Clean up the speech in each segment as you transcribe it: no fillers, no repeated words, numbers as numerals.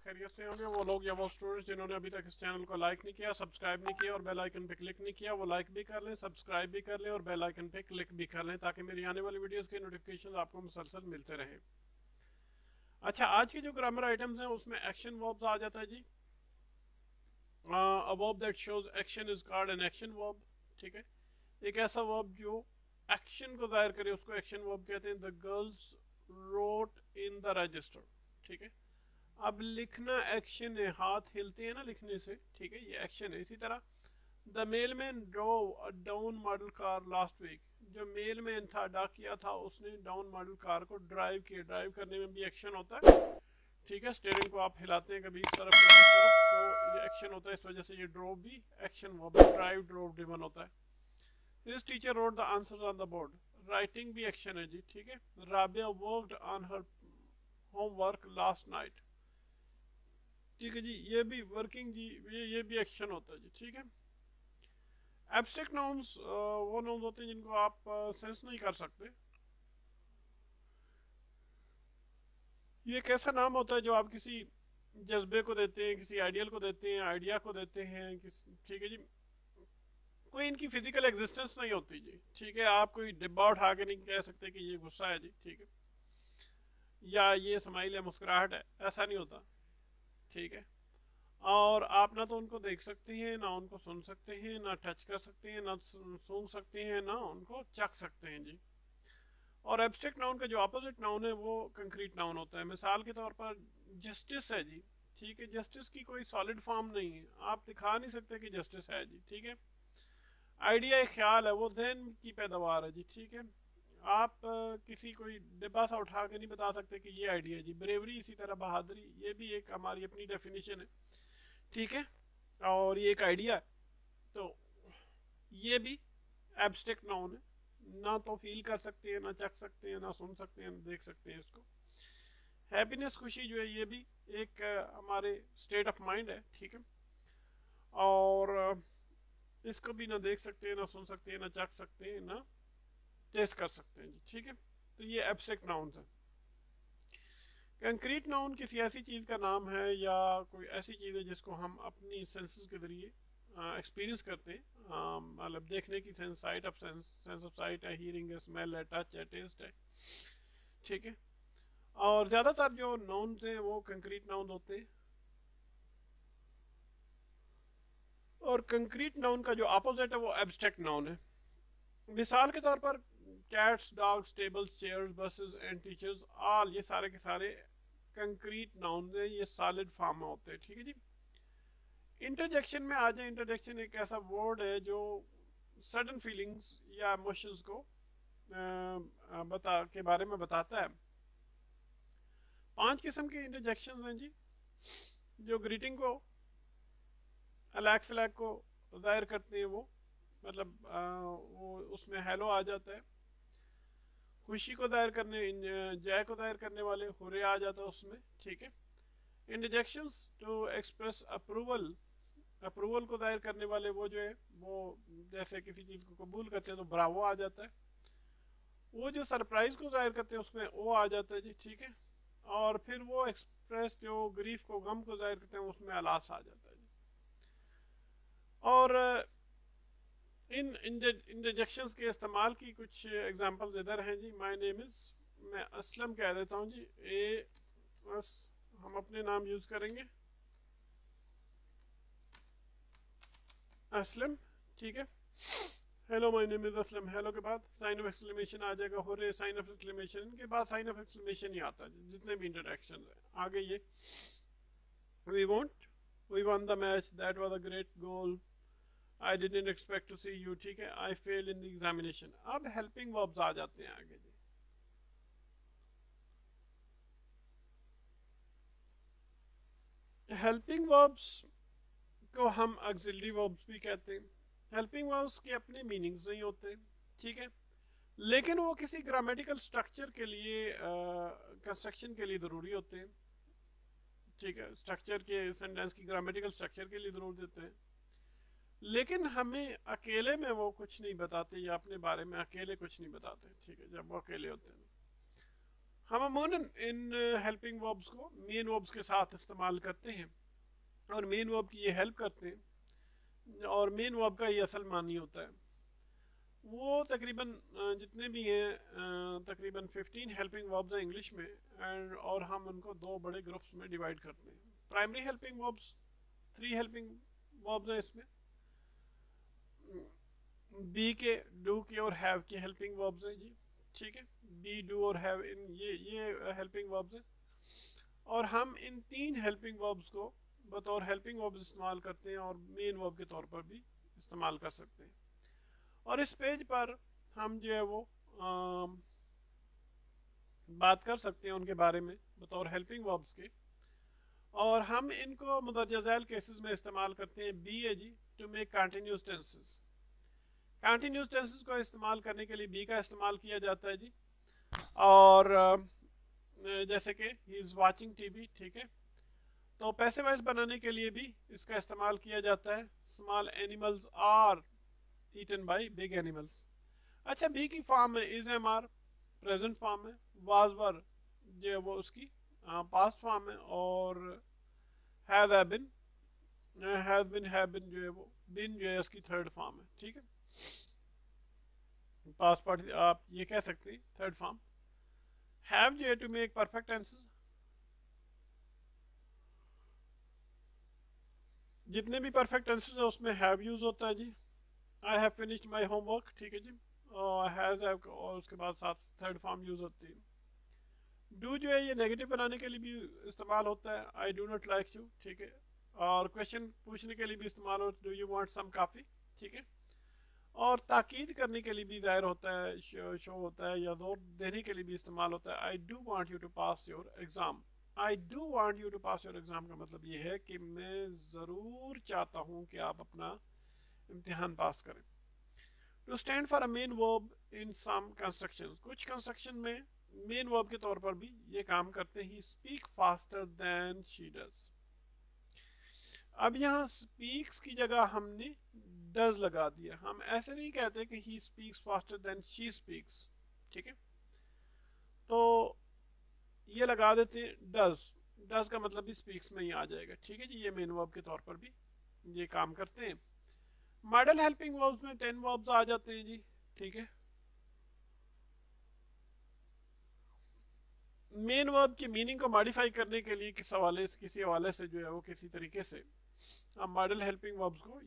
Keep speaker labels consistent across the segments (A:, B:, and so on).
A: खैरियत से होंगे। वो लोग या वो स्टूडेंट्स जिन्होंने अभी तक इस चैनल को लाइक नहीं किया, सब्सक्राइब नहीं किया और बेल आइकन पे क्लिक नहीं किया, वो लाइक भी कर लें, सब्सक्राइब भी कर लें और बेल आइकन पे क्लिक भी कर लें ताकि मेरी आने वाली वीडियोस के नोटिफिकेशन आपको मुसलसल मिलते रहे। अच्छा, आज के जो ग्रामर आइटम्स हैं उसमें एक्शन वर्ब्स आ जाता है जी। A verb that shows action is called an action verb. ठीक है, एक ऐसा वर्ब जो एक्शन को जाहिर करे उसको एक्शन वर्ब कहते हैं। The girls wrote in the register. ठीक है, अब लिखना एक्शन है, हाथ हिलते हैं ना लिखने से, ठीक है, ये एक्शन है। इसी तरह the mail man drove a down model car last week. जो मेल मैन था, डाकिया था, उसने डाउन मॉडल कार को ड्राइव किया। ड्राइव करने में भी एक्शन होता है। ठीक है, स्टीयरिंग को आप हिलाते हैं कभी इस तरफ कभी इस तरफ, तो ये एक्शन होता है। इस वजह से ये ड्रोव भी एक्शन वर्ब है। ड्राइव ड्रोव ड्रिवन होता है। This teacher wrote the answers on the board. Writing भी एक्शन है जी। ठीक है, Rabia worked on her homework last night. ठीक है जी, ये भी वर्किंग जी, ये भी एक्शन होता है जी। ठीक है, एब्स्ट्रैक्ट नाउन्स वो नाउन्स होते हैं जिनको आप सेंस नहीं कर सकते। ये एक ऐसा नाम होता है जो आप किसी जज्बे को देते हैं, किसी आइडियल को देते हैं, आइडिया को देते हैं ठीक है जी, कोई इनकी फिजिकल एग्जिस्टेंस नहीं होती जी। ठीक है, आप कोई डिब्बा उठा के नहीं कह सकते कि ये गुस्सा है जी। ठीक है, या ये स्माइल है, मुस्कुराहट है, ऐसा नहीं होता। ठीक है, और आप ना तो उनको देख सकते हैं, ना उनको सुन सकते हैं, ना टच कर सकते हैं, ना सूंघ सकते हैं, ना उनको चख सकते हैं जी। और एब्स्ट्रैक्ट नाउन का जो अपोजिट नाउन है वो कंक्रीट नाउन होता है। मिसाल के तौर पर जस्टिस है जी। ठीक है, जस्टिस की कोई सॉलिड फॉर्म नहीं है, आप दिखा नहीं सकते कि जस्टिस है जी। ठीक है, आइडिया एक ख्याल है, वो जहन की पैदावार है जी। ठीक है, आप किसी कोई डिब्बा सा उठा के नहीं बता सकते कि ये आइडिया है जी। ब्रेवरी इसी तरह बहादुरी, ये भी एक हमारी अपनी डेफिनेशन है। ठीक है, और ये एक आइडिया है, तो ये भी एब्स्ट्रैक्ट नाउन है। ना तो फील कर सकते हैं, ना चख सकते हैं, ना सुन सकते हैं, ना देख सकते हैं इसको। हैप्पीनेस, खुशी जो है, ये भी एक हमारे स्टेट ऑफ माइंड है। ठीक है, और इसको भी ना देख सकते हैं, ना सुन सकते हैं, ना चख सकते हैं, ना टेस्ट कर सकते हैं जी। ठीक है, तो ये एब्स्ट्रैक्ट नाउन्स है। कंक्रीट नाउन किसी ऐसी चीज़ का नाम है या कोई ऐसी चीज़ है जिसको हम अपनी सेंसेस के जरिए एक्सपीरियंस करते हैं। मतलब देखने की sense, site of sense, sense of site है, हीयरिंग है, स्मेल है, टच है, टेस्ट है। ठीक है, और ज़्यादातर जो नाउन्स हैं वो कंक्रीट नाउन होते हैं। और कंक्रीट नाउन का जो अपोजिट है वो एब्स्ट्रैक्ट नाउन है। मिसाल के तौर पर cats, dogs, tables, chairs, buses and teachers, all ये सारे के सारे कंक्रीट नाउन है, ये सॉलिड फॉर्म में होते हैं। ठीक है जी, इंटरजेक्शन में आ जाए। इंटरजेक्शन एक ऐसा वर्ड है जो सडन फीलिंग्स या इमोशंस को के बारे में बताता है। 5 किस्म के इंटरजेक्शंस हैं जी, जो ग्रीटिंग को, अलैक सलैक को जाहिर करते हैं। वो मतलब वो उसमें हेलो आ जाता है। खुशी को दायर करने, जय को दायर करने वाले हुर्रे आ जाता है उसमें। ठीक है, interjections to express approval, approval को दायर करने वाले वो जो है वो जैसे किसी चीज़ को कबूल करते हैं तो ब्रावो आ जाता है। वो जो सरप्राइज को जाहिर करते हैं उसमें वो आ जाता है जी। ठीक है, और फिर वो एक्सप्रेस जो ग्रीफ को, गम को जाहिर करते हैं उसमें अलास आ जाता है जी। और इन इंटरजेक्शंस के इस्तेमाल की कुछ एग्जांपल्स इधर हैं जी। माय नेम इज़, मैं असलम कह देता हूँ जी, ए बस हम अपने नाम यूज़ करेंगे, असलम। ठीक है, hello my name is Aslam, hello के बाद साइन ऑफ एक्सक्लेमेशन आ जाएगा, हुर्रे साइन ऑफ एक्सक्लेमेशन, इनके बाद साइन ऑफ एक्सक्लेमेशन ही आता है जितने भी इंटरेक्शन है। आगे ये we won the match, that was a great goal, I didn't expect to see you. ठीक है, I fail in the examination. अब हेल्पिंग वर्ब्स आ जाते हैं आगे जी। हेल्पिंग वर्ब्स को हम ऑक्सिलरी वर्ब्स भी कहते हैं। हेल्पिंग वर्ब्स के अपने मीनिंग्स नहीं होते। ठीक है, लेकिन वो किसी ग्रामेटिकल स्ट्रक्चर के लिए, कंस्ट्रक्शन के लिए ज़रूरी होते हैं। ठीक है, स्ट्रक्चर के, सेंटेंस की ग्रामेटिकल स्ट्रक्चर के लिए ज़रूर देते हैं, लेकिन हमें अकेले में वो कुछ नहीं बताते या अपने बारे में अकेले कुछ नहीं बताते। ठीक है, जब वो अकेले होते हैं हम अमूमन इन हेल्पिंग वर्ब्स को मेन वर्ब्स के साथ इस्तेमाल करते हैं और मेन वर्ब की ये हेल्प करते हैं और मेन वर्ब का ये असल मानी होता है। वो तकरीबन जितने भी हैं तकरीबन 15 हेल्पिंग वर्ब्स हैं इंग्लिश में एंड और हम उनको दो बड़े ग्रुप्स में डिवाइड करते हैं। Primary helping verbs 3 helping verbs हैं इसमें, बी के, डू के और हैव के हेल्पिंग वर्ब्स हैं जी, ठीक है। बी, डू और हैव इन ये हेल्पिंग वर्ब्स हैं और हम इन 3 हेल्पिंग वर्ब्स को बतौर हेल्पिंग वर्ब्स इस्तेमाल करते हैं और मेन वर्ब के तौर पर भी इस्तेमाल कर सकते हैं। और इस पेज पर हम जो है वो बात कर सकते हैं उनके बारे में बतौर हेल्पिंग वर्ब्स के और हम इनको मुदर्रज ज़ैल केसेस में इस्तेमाल करते हैं। बी है जी to make continuous tenses. Continuous tenses को इस्तेमाल करने के लिए बी का इस्तेमाल किया जाता है जी। और जैसे कि ही इज़ वाचिंग टीवी, ठीक है, तो पैसिव वॉइस बनाने के लिए भी इसका इस्तेमाल किया जाता है। Small animals are eaten by big animals. अच्छा, बी की फॉर्म है is am are, present form है। वाज वर जो है वो उसकी पास्ट फॉर्म है और हैव बीन हैव बीन जो है वो बिन जो है उसकी थर्ड फॉर्म है, ठीक है। पास्ट पार्ट आप ये कह सकते हैं थर्ड फॉर्म। हैव जो है टू मेक परफेक्ट टेंसेस। जितने भी परफेक्ट टेंसेस है उसमें हैव यूज होता है जी। I have finished my homework, ठीक है जी, और हैज़ हैव और उसके बाद साथ थर्ड फॉर्म यूज होती है। डू जो है ये नेगेटिव बनाने के लिए भी इस्तेमाल होता है, I do not like you, ठीक है, और क्वेश्चन पूछने के लिए भी इस्तेमाल होता है, do you want some coffee, ठीक है, और ताकीद करने के लिए भी जाहिर होता है, शो होता है या जोर देने के लिए भी इस्तेमाल होता है। I do want you to pass your exam. I do want you to pass your exam का मतलब ये है कि मैं ज़रूर चाहता हूँ कि आप अपना इम्तिहान पास करें। To stand for a main verb in some constructions. कुछ कंस्ट्रक्शन में मेन वर्ब के तौर पर भी ये काम करते हैं। He speak faster than she does. अब यहाँ स्पीक्स की जगह हमने डज लगा दिया। हम ऐसे नहीं कहते कि he speaks faster than she speaks, ठीक है, तो ये लगा देते हैं डज। डज का मतलब भी स्पीक्स में ही आ जाएगा, ठीक है जी। ये मेन वर्ब के तौर पर भी ये काम करते हैं। मॉडल हेल्पिंग वर्ब्स में 10 वर्ब्स आ जाते हैं जी, ठीक है। मेन वर्ब की मीनिंग को मॉडिफाई करने के लिए किसी हवाले से जो है वो किसी तरीके से हम मॉडल हेल्पिंग वर्ब्स को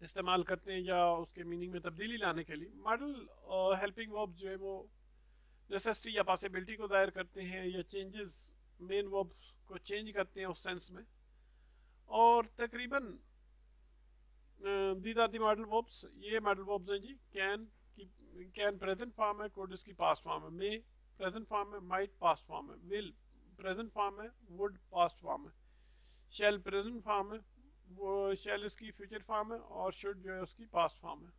A: इस्तेमाल करते हैं या उसके मीनिंग में तब्दीली लाने के लिए। मॉडल हेल्पिंग वर्ब्स जो है वो नेसेसिटी या पॉसिबिलिटी को दायर करते हैं या चेंजेस मेन वर्ब को चेंज करते हैं उस सेंस में। और तकरीबन these are the modal verbs. ये मॉडल वर्ब्स हैं जी। कैन प्रेजेंट फॉर्म है, कुड इसकी पास्ट फॉर्म है, मे प्रेजेंट फॉर्म है, माइट पास्ट फॉर्म है, विल प्रेजेंट फॉर्म है, वुड पास्ट फॉर्म है, शेल प्रेजेंट फॉर्म है, वो शेल इसकी फ्यूचर फॉर्म है और शुड जो है उसकी पास्ट फॉर्म है।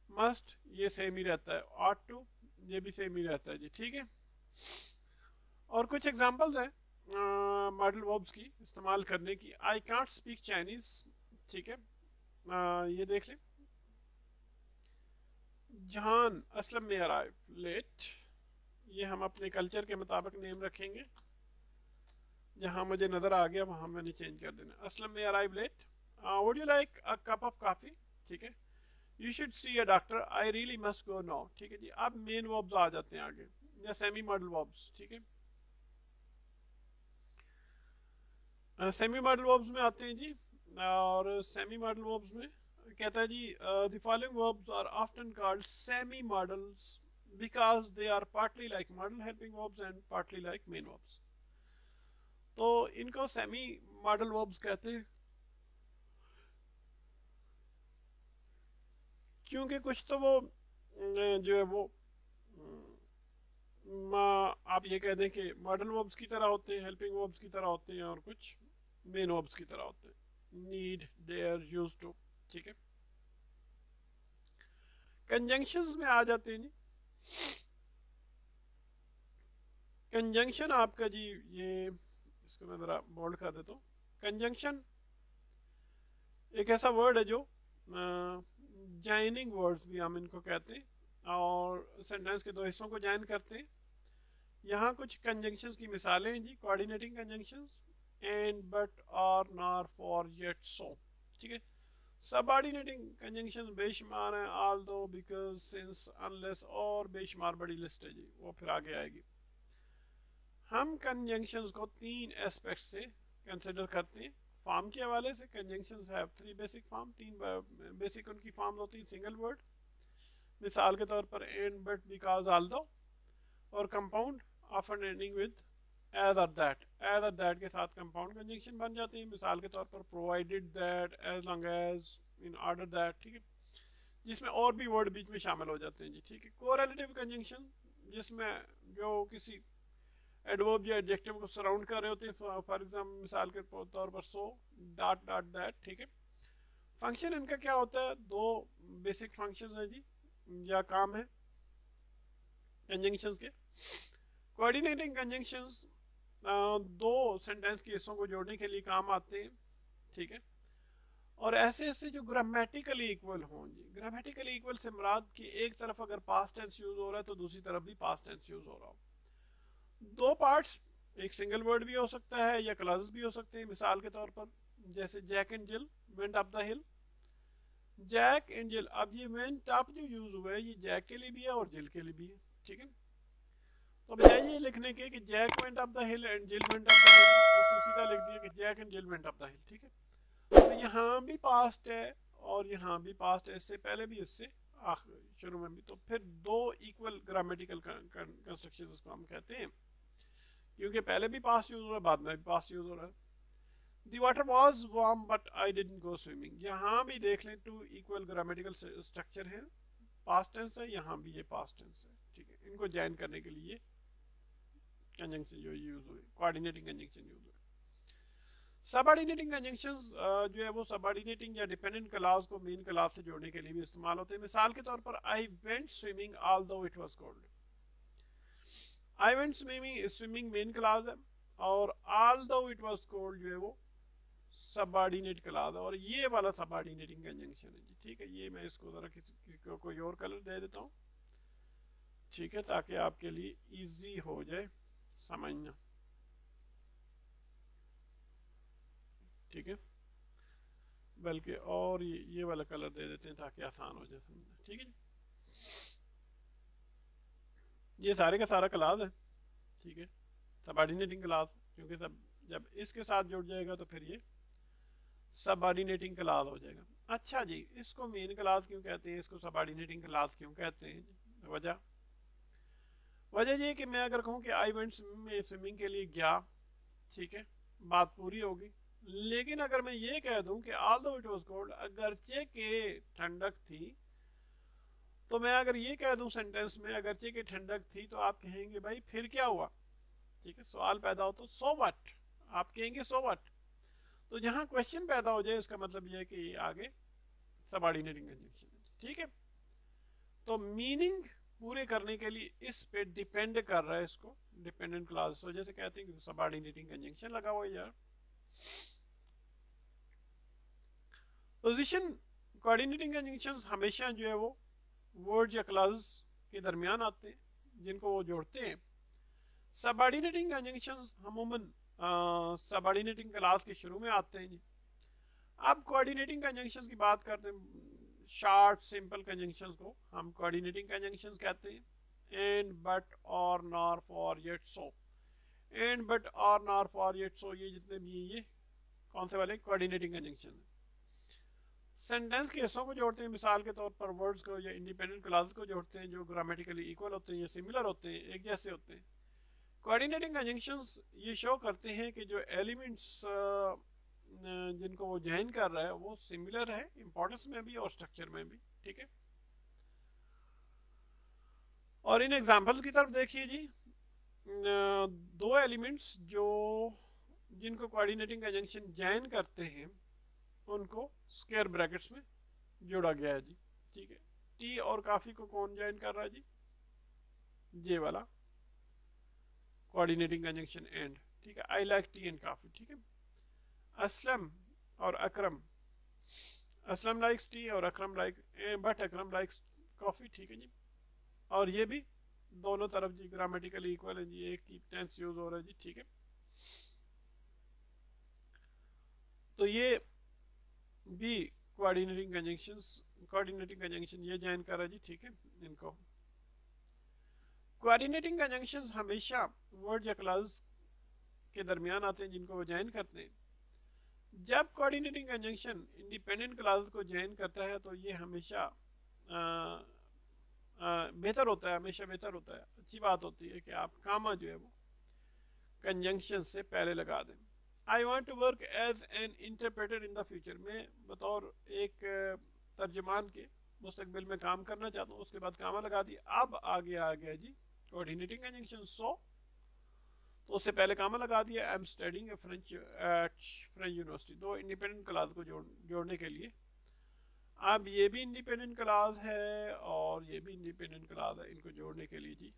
A: मस्ट ये सेम ही रहता है, ऑट टू ये भी सेम ही रहता है जी, ठीक है। और कुछ एग्जांपल्स हैं मॉडल वर्ब्स की इस्तेमाल करने की। आई कांट स्पीक चाइनीज, ठीक है, ये देख लें। जहान असलम में अराइव लेट, ये हम अपने कल्चर के मुताबिक नेम रखेंगे। जहाँ मुझे नज़र आ गया वहाँ मैंने चेंज कर देना। Aslam may arrive late. Would you like a cup of coffee, ठीक है। You should see a doctor, I really must go now, ठीक है जी। अब मेन वर्ब्स आ जाते हैं आगे या सेमी मॉडल वर्ब्स, ठीक है। सेमी मॉडल वर्ब्स में आते हैं जी। और सेमी मॉडल वर्ब्स में कहता है जी the following verbs are often called semi modals because they are partly like modal helping verbs and partly like main verbs. तो इनको सेमी मॉडल वर्ब्स कहते हैं क्योंकि कुछ तो वो जो है वो आप ये कह दें कि मॉडल वर्ब्स की तरह होते हैं, हेल्पिंग वर्ब्स की तरह होते हैं, और कुछ मेन वर्ब्स की तरह होते हैं। नीड, डेयर, यूज टू, ठीक है। कंजंक्शंस में आ जाते हैं जी। कंजंक्शन आपका जी, ये इसको मैं ज़रा बोल्ड कर देता हूँ। कंजंक्शन एक ऐसा वर्ड है जो जॉइनिंग वर्ड्स भी हम इनको कहते हैं और सेंटेंस के दो हिस्सों को ज्वाइन करते हैं। यहाँ कुछ कंजंक्शंस की मिसालें हैं जी, कोऑर्डिनेटिंग कंजंक्शंस, एंड, बट, और, नॉर, फॉर, येट, सो, ठीक है। सबऑर्डिनेटिंग कंजंक्शंस बेशुमार हैं, ऑल्दो, बिकॉज, सिंस, अनलेस, और बेशुमार बड़ी लिस्ट है जी, वो फिर आगे आएगी। हम कंजंक्शंस को तीन एस्पेक्ट से कंसिडर करते हैं। फॉर्म के हवाले से conjunctions have three basic form, तीन बेसिक उनकी फॉर्म होती है सिंगल वर्ड, मिसाल के तौर पर एंड, बट, बिकॉज, ऑल्दो, और compound often ending with as और दैट। एज और दैट के साथ कंपाउंड कंजंक्शन बन जाते हैं, मिसाल के तौर पर provided that, as long as, in order that, ठीक है, जिसमें और भी वर्ड बीच में शामिल हो जाते हैं जी, ठीक है। कोरिलेटिव कंजंक्शन जिसमें जो किसी एडवर्ब या एडजेक्टिव को सराउंड कर रहे होते हैं, फॉर एग्जाम्पल मिसाल के तौर पर सो, डॉट डॉट दैट, ठीक है। फंक्शन इनका क्या होता है, दो बेसिक फंक्शंस हैं जी, या काम है कंजंक्शंस के। कोऑर्डिनेटिंग कंजंक्शंस दो सेंटेंस के हिस्सों को जोड़ने के लिए काम आते हैं, ठीक है। और ऐसे ऐसे जो ग्रामेटिकली इक्वल हों जी, ग्रामेटिकली इक्वल से मुराद कि एक तरफ अगर पास्ट टेंस यूज हो रहा है तो दूसरी तरफ भी पास्ट टेंस यूज हो रहा हो। दो पार्ट्स, एक सिंगल वर्ड भी हो सकता है या क्लॉजेस भी हो सकते हैं, मिसाल के तौर पर जैसे Jack and Jill went up the hill. Jack and Jill, अब ये वेंट अप जो यूज हुआ है ये जैक के लिए भी है और जिल के लिए भी है, ठीक है। तो बजाय ये लिखने के कि Jack went up the hill and Jill went up the hill, उसने सीधा लिख दिया कि Jack and Jill went up the hill, ठीक है। तो यहाँ भी पास्ट है और यहाँ भी पास्ट है, इससे पहले भी इससे शुरू में भी, तो फिर दो इक्वल ग्रामेटिकल कंस्ट्रक्शन इसको हम कहते हैं, क्योंकि पहले भी पास्ट यूज हो रहा है, बाद में भी पास्ट यूज हो रहा है। The water was warm but I didn't go swimming, यहाँ भी देख लें टू इक्वल ग्रामेटिकल स्ट्रक्चर है, पास्ट टेंस है, यहाँ भी ये पास्ट टेंस है, ठीक है। इनको ज्वाइन करने के लिए कंजंक्शन जो यूज हुए, कोऑर्डिनेटिंग कंजंक्शन यूज हुए। सबऑर्डिनेटिंग कंजंक्शंस जो है वो सबऑर्डिनेटिंग या डिपेंडेंट क्लॉज को मेन क्लॉज से जोड़ने के लिए भी इस्तेमाल होते हैं, मिसाल के तौर पर I went swimming although it was cold. I went swimming, swimming main clause है और ऑल्दो इट वाज कोल्ड जो है वो सबऑर्डिनेट क्लॉज है, और ये वाला सबऑर्डिनेटिंग कंजंक्शन है जी, ठीक है। ये मैं इसको जरा किसी को कोई और कलर दे देता हूँ, ठीक है, ताकि आपके लिए इजी हो जाए समझना, ठीक है। बल्कि और ये वाला कलर दे देते हैं ताकि आसान हो जाए समझना, ठीक है। ये सारे का सारा क्लास है, ठीक है, सबऑर्डिनेटिंग क्लास, क्योंकि सब जब इसके साथ जुड़ जाएगा तो फिर ये सबऑर्डिनेटिंग क्लास हो जाएगा। अच्छा जी, इसको मेन क्लास क्यों कहते हैं, इसको सबऑर्डिनेटिंग क्लास क्यों कहते हैं? वजह ये कि मैं अगर कहूँ कि आई वेंट स्विमिंग के लिए गया, ठीक है, बात पूरी होगी। लेकिन अगर मैं ये कह दूं कि ऑल्दो इट वाज कोल्ड, अगरचे के ठंडक थी, तो मैं अगर ये कह दूं सेंटेंस में अगरचे के ठंडक थी, तो आप कहेंगे भाई फिर क्या हुआ, ठीक है, सवाल पैदा हो तो सो व्हाट, आप कहेंगे सो व्हाट। तो जहां क्वेश्चन पैदा हो जाए इसका मतलब ये है कि आगे सबऑर्डिनेटिंग कंजंक्शन है, ठीक है। तो मीनिंग पूरे करने के लिए इस पे डिपेंड कर रहा है, इसको डिपेंडेंट क्लॉज वजह से कहते हैं कि सबऑर्डिनेटिंग कंजंक्शन लगा हुआ है यार। पोजीशन कोऑर्डिनेटिंग कंजंक्शंस हमेशा जो है वो वर्ड्स या क्लॉज के दरमियान आते हैं, जिनको वो जोड़ते हैं। सबऑर्डिनेटिंग कंजंक्शंस अमूमन सबऑर्डिनेटिंग क्लॉज के शुरू में आते हैं जी। अब कोऑर्डिनेटिंग कंजंक्शंस की बात करते हैं, शॉर्ट सिंपल कंजंक्शंस को हम कोऑर्डिनेटिंग कंजंक्शंस कहते हैं। एंड, बट, और, nor, for, yet, so. And, but, और, नॉर, फॉर, येट, सो, ये जितने भी हैं ये कौन से वाले कोऑर्डिनेटिंग कंजंक्शन है। सेंटेंस के हिस्सों को जोड़ते हैं, मिसाल के तौर पर वर्ड्स को या इंडिपेंडेंट क्लॉज को जोड़ते हैं जो ग्रामेटिकली इक्वल होते हैं या सिमिलर होते हैं, एक जैसे होते हैं। कोऑर्डिनेटिंग कंजंक्शंस ये शो करते हैं कि जो एलिमेंट्स जिनको वो ज्वाइन कर रहा है वो सिमिलर है इंपॉर्टेंस में भी और स्ट्रक्चर में भी, ठीक है। और इन एग्जांपल्स की तरफ देखिए जी, दो एलिमेंट्स जो जिनको कोऑर्डिनेटिंग कंजंक्शन ज्वाइन करते हैं उनको स्क्वायर ब्रैकेट्स में जोड़ा गया है जी, ठीक है। टी और काफी को कौन ज्वाइन कर रहा है जी, ये वाला कोऑर्डिनेटिंग कंजंक्शन एंड, ठीक है। आई लाइक टी एंड काफी, ठीक है। असलम और अकरम, असलम लाइक्स टी और Akram like, but Akram likes coffee, ठीक है जी। और ये भी दोनों तरफ जी ग्रामेटिकली इक्वल है जी, एक ही टेंस यूज हो रहा है जी, ठीक है। तो ये भी कोऑर्डिनेटिंग कंजंक्शन ये ज्वाइन कर रहा है जी, ठीक है। इनको कोऑर्डिनेटिंग कंजंक्शंस हमेशा वर्ड या क्लास के दरमियान आते हैं जिनको वो ज्वाइन करते हैं। जब कोऑर्डिनेटिंग कंजंक्शन इंडिपेंडेंट क्लास को ज्वाइन करता है तो ये हमेशा बेहतर होता है, हमेशा बेहतर होता है, अच्छी बात होती है कि आप कामा जो है वो कंजंक्शन से पहले लगा दें। I want to work as an interpreter in the future, मैं बतौर एक तर्जमान के मुस्तकबिल में काम करना चाहता हूँ, उसके बाद कामा लगा दिया। अब आगे आ गया जी कोऑर्डिनेटिंग कंजंक्शन, सो तो उससे पहले कामा लगा दिया। I am studying French eight French university, दो इंडिपेंडेंट क्लास को जोड़ने के लिए। अब ये भी इंडिपेंडेंट क्लास है और ये भी इंडिपेंडेंट क्लास है, इनको जोड़ने के लिए जी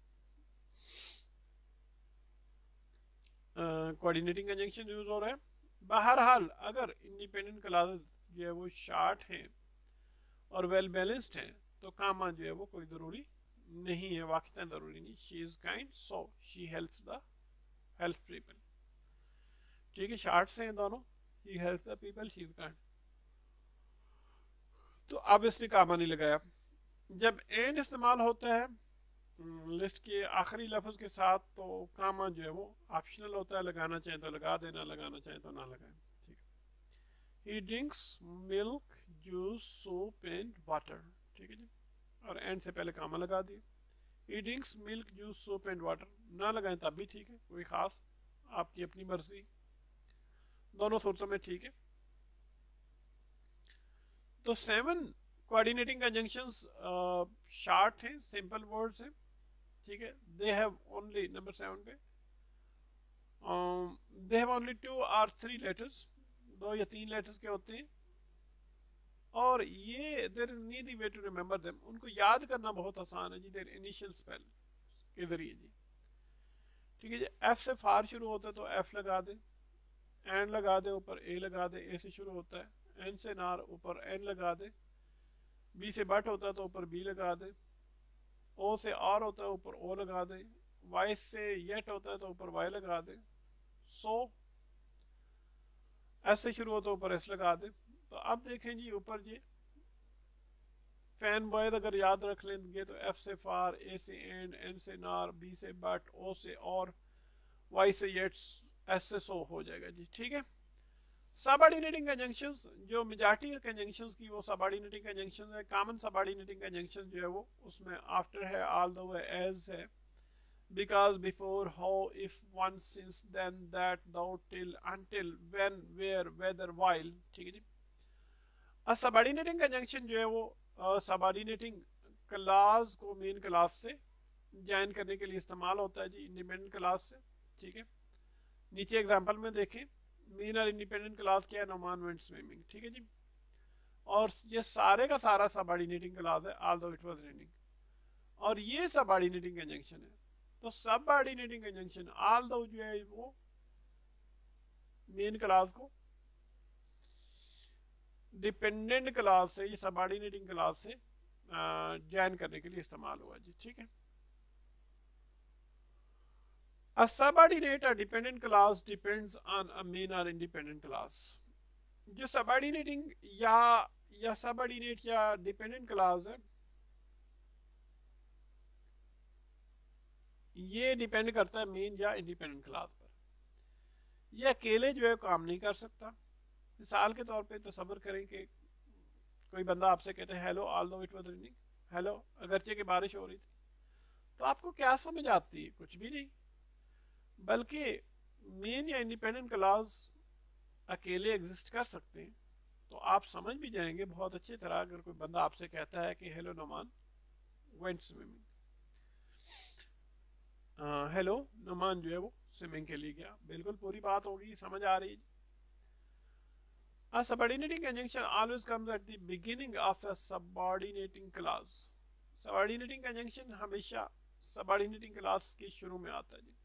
A: कोऑर्डिनेटिंग कंजंक्शन यूज हो रहा है। बहरहाल अगर इंडिपेंडेंट क्लासेस जो है वो शार्ट हैं और वेल बैलेंस्ड हैं तो कामा जो है वो कोई ज़रूरी नहीं है, वाक़ई ज़रूरी नहीं। She is kind so she helps people, ठीक है, शार्ट से हैं दोनों, he helps the people, she is kind. तो अब इसने कामा नहीं लगाया। जब एंड इस्तेमाल होता है लिस्ट के आखिरी लफ्ज़ के साथ तो कामा जो है वो ऑप्शनल होता है, लगाना चाहे तो लगा देना, लगाना चाहे तो ना लगाए, ठीक है। ही drinks milk juice soup and water, ठीक है जी, और एंड से पहले कामा लगा दिए। ही drinks milk juice soup and water, ना लगाएं तब भी ठीक है, कोई ख़ास आपकी अपनी मर्जी, दोनों सूरतों में ठीक है। तो 7 कोऑर्डिनेटिंग कंजंक्शंस शार्ट हैं, सिंपल वर्ड्स हैं, ठीक है। दे हैव ओनली, नंबर 7 पे दे हैव ओनली 2 और 3 लेटर्स, 2 या 3 लेटर्स के होते हैं। और ये there is no the way to remember them, उनको याद करना बहुत आसान है जी, देयर इनिशियल स्पेल के जरिए जी, ठीक है जी। एफ से फार शुरू होता है तो एफ लगा दे, एंड लगा दे, ऊपर ए लगा दे, ए से शुरू होता है। एन से नार, ऊपर एन लगा दे। बी से बट होता है तो ऊपर बी लगा दे। ओ से आर होता है, ऊपर ओ लगा दे। वाई से येट होता है तो ऊपर वाई लगा दे। सो एस से शुरू होता है, ऊपर एस लगा दे। तो अब देखें जी ऊपर जी फैन बॉयज अगर याद रख लेंगे तो एफ से फार, ए से एंड, एन से नार, बी से बट, ओ से और, वाई से येट, एस से सो हो जाएगा जी, ठीक है। सबऑर्डिनेटिंग कंजंक्शंस जो मेजॉरिटी है कंजंक्शंस की वो सबऑर्डिनेटिंग कंजंक्शंस है। कॉमन सबऑर्डिनेटिंग कंजंक्शन जो है वो उसमें आफ्टर है, ऑल्दो है, एज है, because, before, how, if, once, since, then, that, though, till, until, when, where, whether, while, ठीक है जी। अब सबऑर्डिनेटिंग कंजंक्शन जो है वो सबऑर्डिनेटिंग क्लास को मेन क्लास से ज्वाइन करने के लिए इस्तेमाल होता है जी, इंडिपेंडेंट क्लास से, ठीक है। नीचे एग्जांपल में देखें, मेन और इंडिपेंडेंट क्लास क्या है, नोमान वेंट स्विमिंग, ठीक है जी। और ये सारे का सारा सबऑर्डिनेटिंग क्लास है, ऑल्दो इट वाज रेनिंग, और ये सबऑर्डिनेटिंग कंजंक्शन है। तो सबऑर्डिनेटिंग कंजंक्शन ऑल्दो जो है वो मेन क्लास को डिपेंडेंट क्लास से, ये सबऑर्डिनेटिंग क्लास से ज्वाइन करने के लिए इस्तेमाल हुआ जी, ठीक है। A subordinate or dependent class depends on a main or independent class. जो सबऑर्डिनेटिंग या सबऑर्डिनेट या डिपेंडेंट क्लास है ये डिपेंड करता है मेन या इंडिपेंडेंट क्लास पर। ये अकेले जो है काम नहीं कर सकता। मिसाल के तौर पे तसव्वुर करें कि कोई बंदा आपसे कहते हैं hello although it was raining, hello अगरचे कि बारिश हो रही थी, तो आपको क्या समझ आती है? कुछ भी नहीं। बल्कि मेन या इंडिपेंडेंट क्लास अकेले एग्जिस्ट कर सकते हैं। तो आप समझ भी जाएंगे बहुत अच्छी तरह अगर कोई बंदा आपसे कहता है कि hello Noman went swimming, hello Noman जो है वो स्विमिंग के लिए गया, बिल्कुल पूरी बात होगी, समझ आ रही है। A subordinating conjunction always comes at the beginning of a subordinating clause. Subordinating conjunction हमेशा subordinating class के शुरू में आता है जी,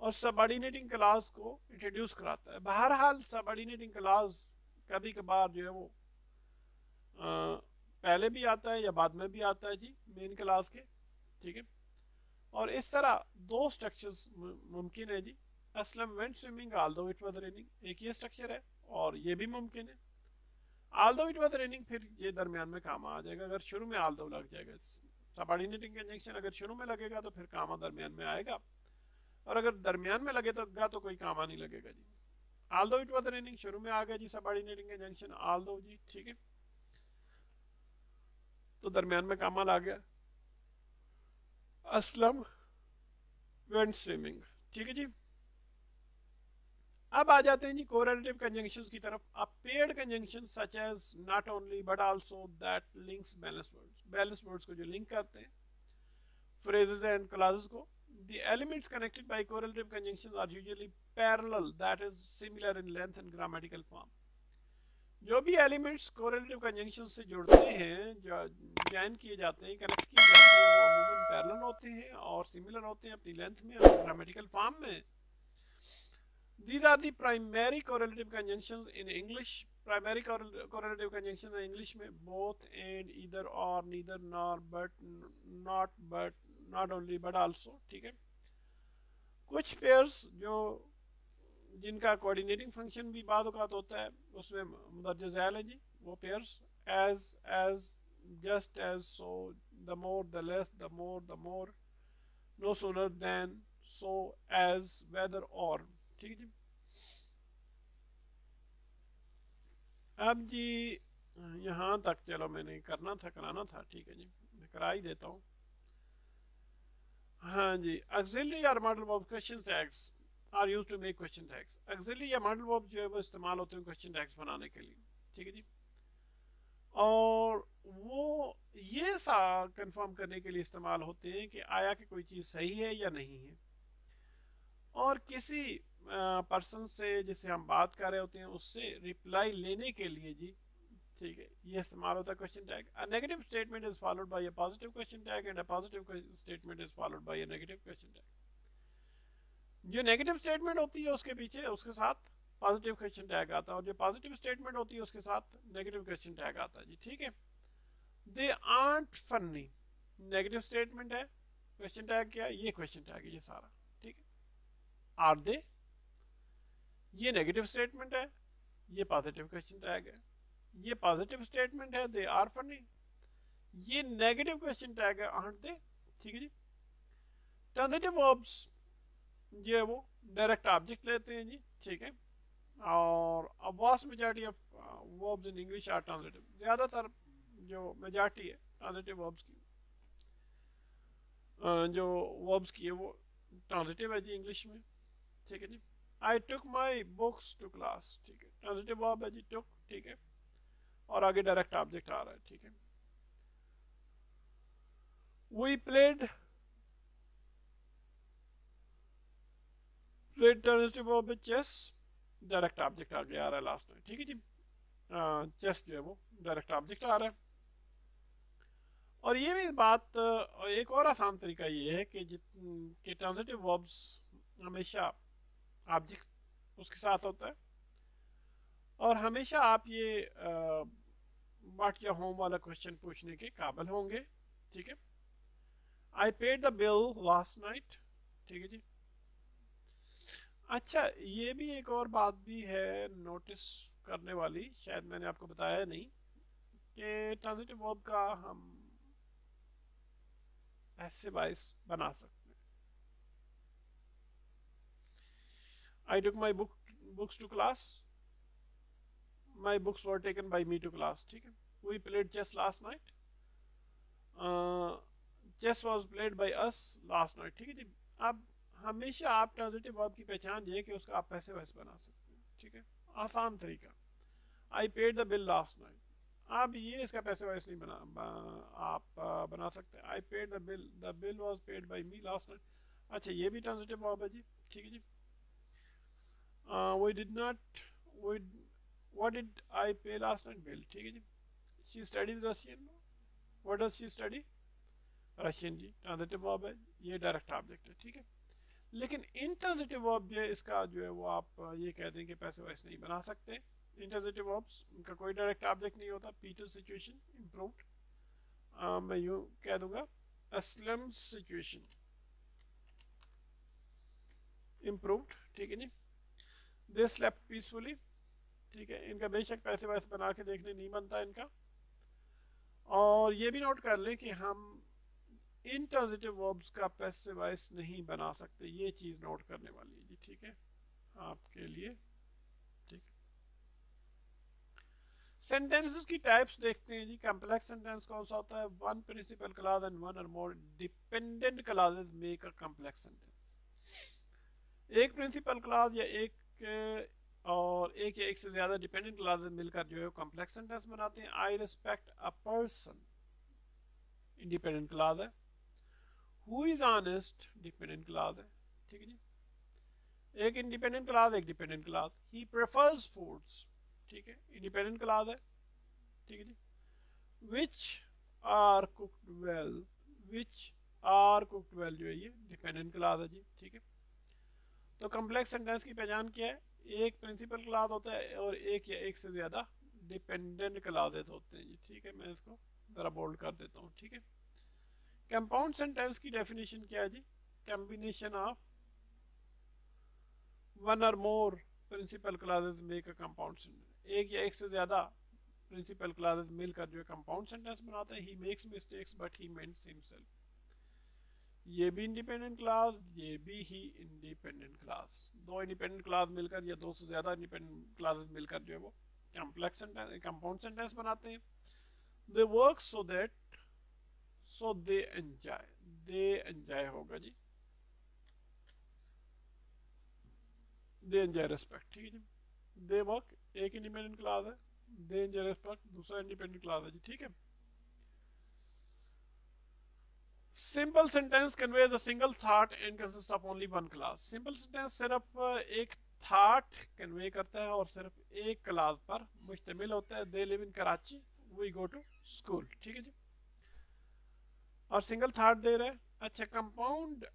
A: और सबऑर्डिनेटिंग क्लास को इंट्रोड्यूस कराता है। बहरहाल सबऑर्डिनेटिंग क्लास कभी कभार जो है वो पहले भी आता है या बाद में भी आता है जी मेन क्लास के, ठीक है। और इस तरह दो स्ट्रक्चर्स मुमकिन है जी। Aslam went swimming although it was raining, एक ये स्ट्रक्चर है और ये भी मुमकिन है। ऑल्दो इट वाज रेनिंग फिर ये दरमियान में कामा आ जाएगा अगर शुरू में ऑल्दो लग जाएगा। सबऑर्डिनेटिंग कंजंक्शन अगर शुरू में लगेगा तो फिर कामा दरमियान में आएगा, और अगर दरमियान में लगेगा तो कोई कामा नहीं लगेगा जी। ऑल्दो इट वाज रेनिंग शुरू में आ गया जी सबऑर्डिनेटिंग कंजंक्शन ऑल्दो जी, ठीक है, तो दरमियान में कामा आ गया। असलम वेंट स्विमिंग, ठीक है जी। अब आ जाते हैं जी कोरिलेटिव कंजंक्शंस की तरफ। A paired conjunction such as not only but also that links balance words, balance words को जो लिंक करते हैं phrases and clauses को। The elements connected by correlative conjunctions are usually parallel, that is similar in length and grammatical form। जो भी elements correlative conjunction से जुड़ते हैं, जो ज्वाइन किए जाते हैं, कनेक्ट किए जाते हैं, वो अमूमन पैरेलल होते हैं और सिमिलर होते हैं अपनी लेंथ में और ग्रामेटिकल फॉर्म में। These are the primary correlative conjunctions in English. Primary correlative conjunctions in English में both and, either or, neither nor, but not only but also, ठीक है। कुछ पेयर्स जो जिनका कोऑर्डिनेटिंग फंक्शन भी बाद औक़ात होता है उसमें मुदर्रज ज़ैल है जी, वो pairs as, just as, so, the more, the less, the more, no sooner than, so, as, whether, or, ठीक है जी। अब जी यहाँ तक चलो मैंने कराना था, ठीक है जी, मैं करा ही देता हूँ। हाँ जी, ऑक्सिलरी और modal verb question tags are used to make question tags. Auxiliary या मॉडल वर्ब जो है वो इस्तेमाल होते हैं क्वेश्चन टैग्स बनाने के लिए, ठीक है जी। और वो ये सा कंफर्म करने के लिए इस्तेमाल होते हैं कि आया कि कोई चीज़ सही है या नहीं है, और किसी पर्सन से जिससे हम बात कर रहे होते हैं उससे रिप्लाई लेने के लिए जी, ठीक है, ये इस्तेमाल होता है question tag. A negative statement is followed by a positive question tag and a positive statement is followed by a negative question tag. जो नेगेटिव स्टेटमेंट होती है उसके पीछे उसके साथ पॉजिटिव क्वेश्चन टैग आता है, और जो पॉजिटिव स्टेटमेंट होती है उसके साथ नेगेटिव क्वेश्चन टैग आता है जी, ठीक है। दे आर्ट फनी, नेगेटिव स्टेटमेंट है, क्वेश्चन टैग क्या है, ये क्वेश्चन टैग है ये सारा, ठीक है। आर दे, ये नेगेटिव स्टेटमेंट है, ये पॉजिटिव क्वेश्चन टैग है। ये पॉजिटिव स्टेटमेंट है, दे आर फनी, ये नेगेटिव क्वेश्चन टैग है, आर्ट दे, ठीक है जी। ट्रांजिटिव वर्ब्स जो है वो डायरेक्ट ऑब्जेक्ट लेते हैं जी, ठीक है, और a vast majority of verbs in English are transitive. ज़्यादातर जो मेजॉरिटी है ट्रांजिटिव वर्ब्स की, जो वर्ब्स की है वो ट्रांजिटिव है जी इंग्लिश में, ठीक है जी। आई took my books to class, ठीक है, ट्रांजिटिव वर्ब है जी टुक, ठीक है, और आगे डायरेक्ट ऑब्जेक्ट आ रहा है, ठीक है। वी प्लेड ट्रांजिटिव वर्ब है चेस, डायरेक्ट ऑब्जेक्ट आगे आ रहा है लास्ट में, ठीक है जी। चेस जो है वो डायरेक्ट ऑब्जेक्ट आ रहा है। और ये भी बात, एक और आसान तरीका ये है कि ट्रांजिटिव वर्ब्स हमेशा ऑब्जेक्ट उसके साथ होता है, और हमेशा आप ये व्हाट या होम वाला क्वेश्चन पूछने के काबिल होंगे, ठीक है। आई paid the bill last night, ठीक है जी। अच्छा, ये भी एक और बात भी है नोटिस करने वाली, शायद मैंने आपको बताया नहीं, कि ट्रांजिटिव वर्ब का हम ऐसे वाइज बना सकते हैं। I took my books to class, my books were taken by me to class, ठीक है। We played chess last night, chess was played by us last night, ठीक है जी। अब हमेशा आप ट्रांजिटिव वर्ब की पहचान ये कि उसका आप पैसे वैसे बना सकते हैं, ठीक है, आसान तरीका। आई paid the bill last night, आप ये इसका पैसे वैसे नहीं आप बना सकते हैं। I paid the bill was paid by me last night, अच्छा ये भी ट्रांजिटिव वर्ब है जी, ठीक है जी। We did not, what did I pay last night, bill, ठीक है जी। She studies Russian, what does she study, Russian जी, ट्रांजिटिव वर्ब है, ये डायरेक्ट ऑब्जेक्ट है, ठीक है। लेकिन इंट्रांजिटिव वर्ब जो है इसका जो है वो आप ये कहते हैं कि पैसे वैसे नहीं बना सकते। इंट्रांजिटिव वर्ब्स उनका कोई डायरेक्ट ऑब्जेक्ट नहीं होता। पीटर सिचुएशन इम्प्रूव्ड, मैं यूं कह दूंगा असलम सिचुएशन इम्प्रूव्ड, ठीक है जी। दे स्लेप्ट पीसफुली, ठीक है। इनका बेशक पैसे वैसे बना के देखने नहीं बनता इनका। और ये भी नोट कर लें कि हम इंट्रांजिटिव वर्ब्स का पैसिव वॉइस नहीं बना सकते, ये चीज नोट करने वाली है जी, ठीक है, आपके लिए, ठीक है। सेंटेंसेस की टाइप्स देखते हैं जी। कॉम्प्लेक्स सेंटेंस कौन सा होता है? One principal clause and one or more dependent clauses make a complex sentence. एक प्रिंसिपल क्लॉज या एक या एक से ज्यादा डिपेंडेंट क्लॉजेस मिलकर जो है कॉम्प्लेक्स सेंटेंस बनाते हैं। I respect a person, independent clause है। Who is honest, dependent clause है, ठीक है जी। एक इंडिपेंडेंट क्लॉज, एक dependent clause. He prefers foods, ठीक है, इंडिपेंडेंट क्लॉज है, ठीक है जी। Which are cooked well, which are cooked well जो है ये डिपेंडेंट क्लॉज है जी, ठीक है। तो कॉम्प्लेक्स सेंटेंस की पहचान क्या है? एक प्रिंसिपल क्लॉज होता है और एक या एक से ज्यादा डिपेंडेंट क्लॉजेस होते हैं जी, ठीक है। मैं इसको जरा बोल्ड कर देता हूँ, ठीक है। कंपाउंड सेंटेंस की डेफिनेशन क्या है जी? Combination of one or more principal clauses make a compound sentence. एक या एक से ज्यादा प्रिंसिपल क्लॉजेस मिलकर जो है कंपाउंड सेंटेंस बनाते हैं। He makes mistakes but he mends himself, ये भी इंडिपेंडेंट क्लास, ये भी ही इंडिपेंडेंट क्लास। दो इंडिपेंडेंट क्लास मिलकर या दो से ज्यादा इंडिपेंडेंट क्लासेस मिलकर जो है वो कॉम्प्लेक्स सेंटेंस, कंपाउंड सेंटेंस बनाते हैं। They work so that, so they enjoy, they enjoy होगा जी, दे एंजॉय रिस्पेक्ट, ठीक है जी। दे वर्क एक इंडिपेंडेंट क्लास है, दे एंजॉय रिस्पेक्ट दूसरा इंडिपेंडेंट क्लास है जी, ठीक है। Simple sentence conveys a single thought and consist of only one class. Simple sentence सिर्फ एक थॉट कन्वे करता है और सिर्फ एक क्लास पर मुश्तमिल होता है। They live in Karachi, we go to school, ठीक है जी। और सिंगल थॉट दे रहे हैं। अच्छा, कंपाउंड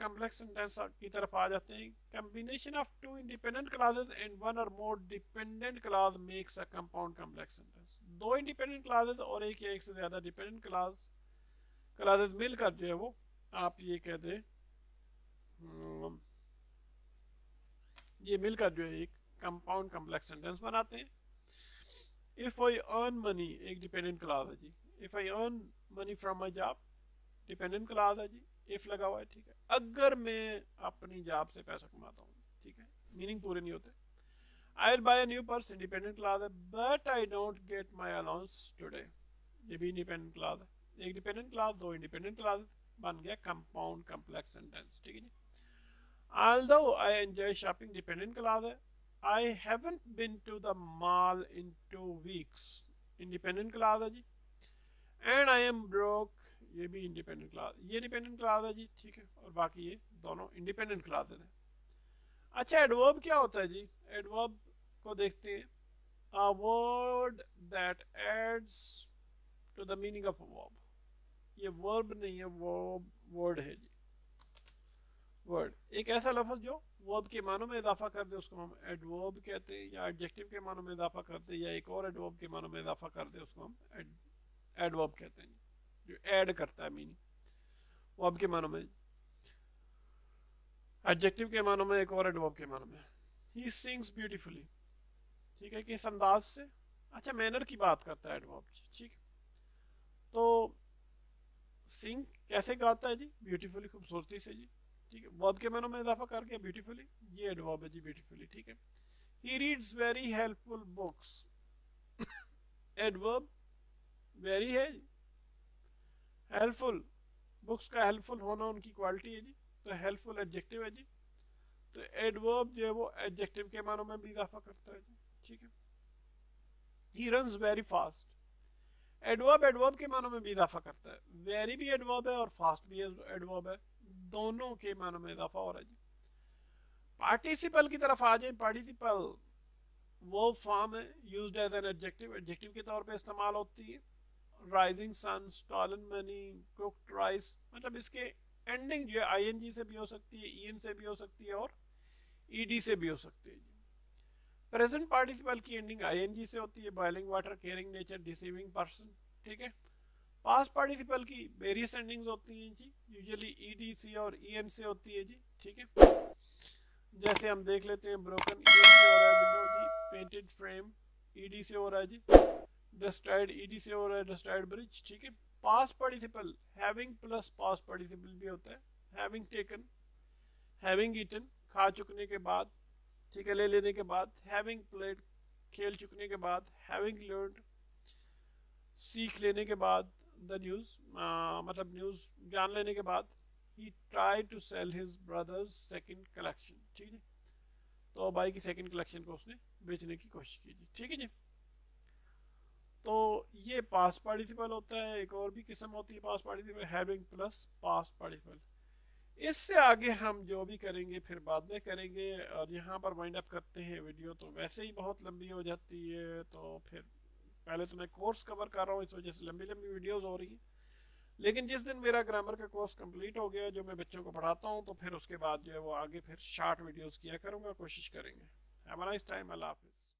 A: कॉम्प्लेक्स सेंटेंस की तरफ आ जाते हैं। Combination of two independent clauses and one or more dependent clause makes a compound complex sentence. दो इंडिपेंडेंट क्लासेस और एक या एक से ज्यादा डिपेंडेंट क्लासेस मिलकर जो है वो आप ये कह दे, ये मिलकर जो है एक कंपाउंड कॉम्प्लेक्स सेंटेंस बनाते हैं। इफ आई अर्न मनी एक डिपेंडेंट क्लास है जी। If I earn money from my job dependent clause है जी, इफ लगा हुआ है, ठीक है। अगर मैं अपनी जॉब से पैसा कमाता हूँ, ठीक है, मीनिंग पूरे नहीं होते। I will buy a new purse independent clause है। But I don't get my allowance today, ये भी इंडिपेंडेंट क्लास है। एक डिपेंडेंट क्लास, दो इंडिपेंडेंट क्लास, बन गया कंपाउंड कॉम्प्लेक्स सेंटेंस, ठीक है जी। Although I enjoy shopping, dependent clause है। I haven't been to the mall in 2 weeks, independent clause है जी। And I am broke, ये भी independent clause, ये dependent clause है जी, ठीक है। और बाकी ये दोनों independent clauses हैं। अच्छा, adverb क्या होता है जी? adverb को देखते हैं। A word that adds to the meaning of a verb, ये verb नहीं है, वो word है जी। वर्ड एक ऐसा लफ्ज जो वर्ब के मानों में इजाफा कर दे उसको हम एडवर्ब कहते हैं, या एडजेक्टिव के मानों में इजाफा करते हैं, या एक और एडवर्ब के मानों में इजाफा कर दे उसको हम एडवर्ब कहते हैं, जो ऐड करता है मीनिंग वर्ब के मानों में, एडजेक्टिव के मानों में, एक और एडवर्ब के मानों में। ही सिंग्स ब्यूटीफुली, ठीक है, किस अंदाज से। अच्छा, मैनर की बात करता है एडवर्ब, ठीक है। तो सिंग कैसे गाता है जी? ब्यूटीफुली, खूबसूरती से जी, ठीक है। वर्ब के मानों में इजाफा करके ब्यूटीफुली, ये एडवर्ब है जी, ब्यूटीफुली, ठीक है। He reads very helpful books, adverb very है, हेल्पफुल बुक्स का हेल्पफुल होना उनकी क्वालिटी है जी, तो हेल्पफुल एडजेक्टिव है जी। तो एडवर्ब जो है वो एडजेक्टिव के मानों में भी इजाफा करता है जी, ठीक है। He runs very fast, adverb adverb के मानों में भी इजाफा करता है। वेरी भी एडवर्ब है और फास्ट भी एडवर्ब है, दोनों के मानों में इजाफा हो रहा है जी। पार्टिसिपल की तरफ आ जाए। पार्टिसिपल वो फॉर्म है used as an adjective, adjective के तौर पे इस्तेमाल होती है। Rising sun, stolen money, cooked rice, मतलब इसके एंडिंग जो है आईएनजी से भी हो सकती है, ईएन से भी हो सकती है और ईडी से भी हो सकती है। प्रेजेंट पार्टिसिपल की एंडिंग आईएनजी से होती है। Boiling water, caring nature, deceiving person, ठीक है। पास्ट पार्टिसिपल की वेरियस एंडिंग्स होती हैं जी, यूजुअली ईडी से और ईएन से होती है जी, ठीक है। जैसे हम देख लेते हैं, ब्रोकन ईएन से हो रहा है विंडो जी, पेंटेड फ्रेम ईडी से हो रहा है जी, डिस्ट्रॉयड ईडी से हो रहा है, डिस्ट्रॉयड ब्रिज, ठीक है। Past participle having plus past participle भी होता है, हैविंग टेकन, हैविंग ईटन खा चुकने के बाद, ठीक है, ले लेने के बाद, हैविंग प्लेड खेल चुकने के बाद, हैविंग लर्नड सीख लेने के बाद, द न्यूज मतलब न्यूज जान लेने के बाद, he try to sell his brother's second collection, ठीक है, तो भाई की सेकंड कलेक्शन को उसने बेचने की कोशिश की जी, ठीक है जी। तो ये पास्ट पार्टिसिपल होता है। एक और भी किस्म होती है past participle, having plus past participle. इससे आगे हम जो भी करेंगे फिर बाद में करेंगे, और यहाँ पर वाइंड अप करते हैं वीडियो, तो वैसे ही बहुत लंबी हो जाती है, तो फिर पहले तो मैं कोर्स कवर कर रहा हूँ, इस वजह से लंबी लंबी वीडियोस हो रही हैं। लेकिन जिस दिन मेरा ग्रामर का कोर्स कंप्लीट हो गया, जो मैं बच्चों को पढ़ाता हूँ, तो फिर उसके बाद जो है वो आगे फिर शॉर्ट वीडियोस किया करूँगा, कोशिश करेंगे। हैव अ नाइस टाइम, अल्लाह हाफिज़।